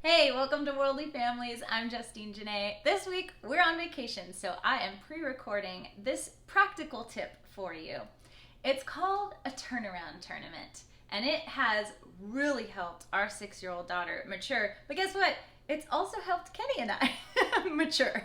Hey, welcome to Worldly Families. I'm Justine Janae. This week we're on vacation, so I am pre-recording this practical tip for you. It's called a turnaround tournament, and it has really helped our 6-year-old daughter mature. But guess what? It's also helped Kenny and I mature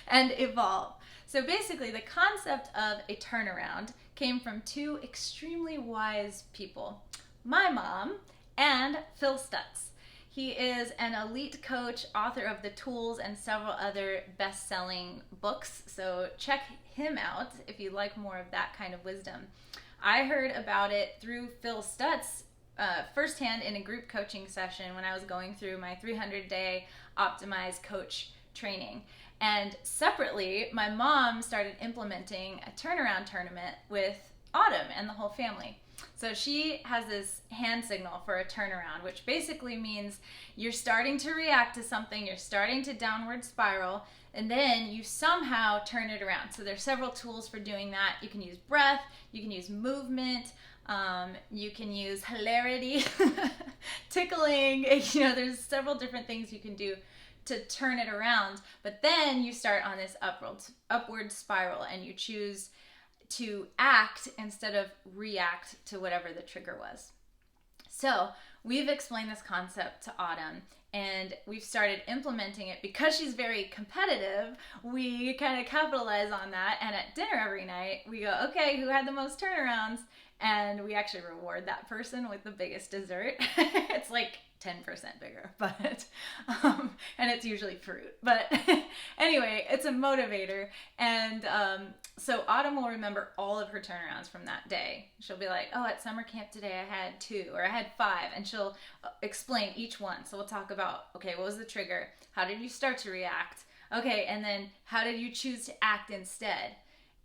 and evolve. So basically, the concept of a turnaround came from two extremely wise people, my mom and Phil Stutz. He is an elite coach, author of The Tools and several other best-selling books. So check him out if you like more of that kind of wisdom. I heard about it through Phil Stutz firsthand in a group coaching session when I was going through my 300-day Optimize Coach training. And separately, my mom started implementing a turnaround tournament with Autumn and the whole family. So she has this hand signal for a turnaround, which basically means you're starting to react to something, you're starting to downward spiral, and then you somehow turn it around. So there's several tools for doing that. You can use breath, you can use movement, you can use hilarity, tickling, there's several different things you can do to turn it around. But then you start on this upward spiral and you choose to act instead of react to whatever the trigger was. So we've explained this concept to Autumn and we've started implementing it because she's very competitive. We kind of capitalize on that, and at dinner every night we go, okay, who had the most turnarounds? And we actually reward that person with the biggest dessert. It's like 10% bigger, but and it's usually fruit. But anyway, it's a motivator, and so Autumn will remember all of her turnarounds from that day. She'll be like, oh, at summer camp today I had 2 or I had 5, and she'll explain each one. So we'll talk about, okay, what was the trigger? How did you start to react? Okay, and then how did you choose to act instead?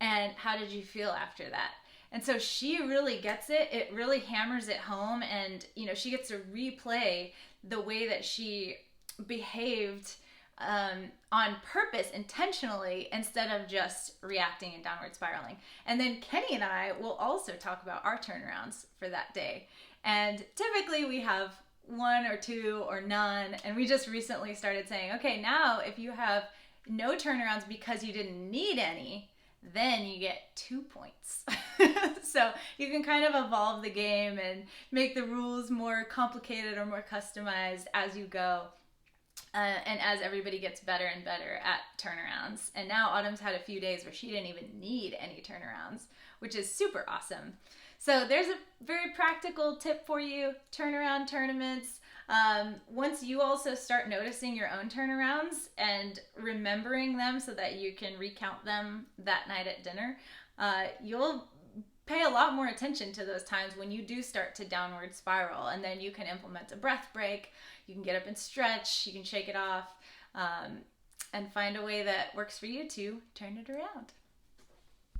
And how did you feel after that? And so she really gets it. It really hammers it home, and she gets to replay the way that she behaved on purpose, intentionally, instead of just reacting and downward spiraling. And then Kenny and I will also talk about our turnarounds for that day. And typically we have 1 or 2 or none. And we just recently started saying, okay, now if you have no turnarounds because you didn't need any, then you get 2 points. So you can kind of evolve the game and make the rules more complicated or more customized as you go. And as everybody gets better and better at turnarounds. And now Autumn's had a few days where she didn't even need any turnarounds, which is super awesome. So there's a very practical tip for you, turnaround tournaments. Once you also start noticing your own turnarounds and remembering them so that you can recount them that night at dinner, you'll pay a lot more attention to those times when you do start to downward spiral, and then you can implement a breath break. You can get up and stretch, you can shake it off, and find a way that works for you to turn it around.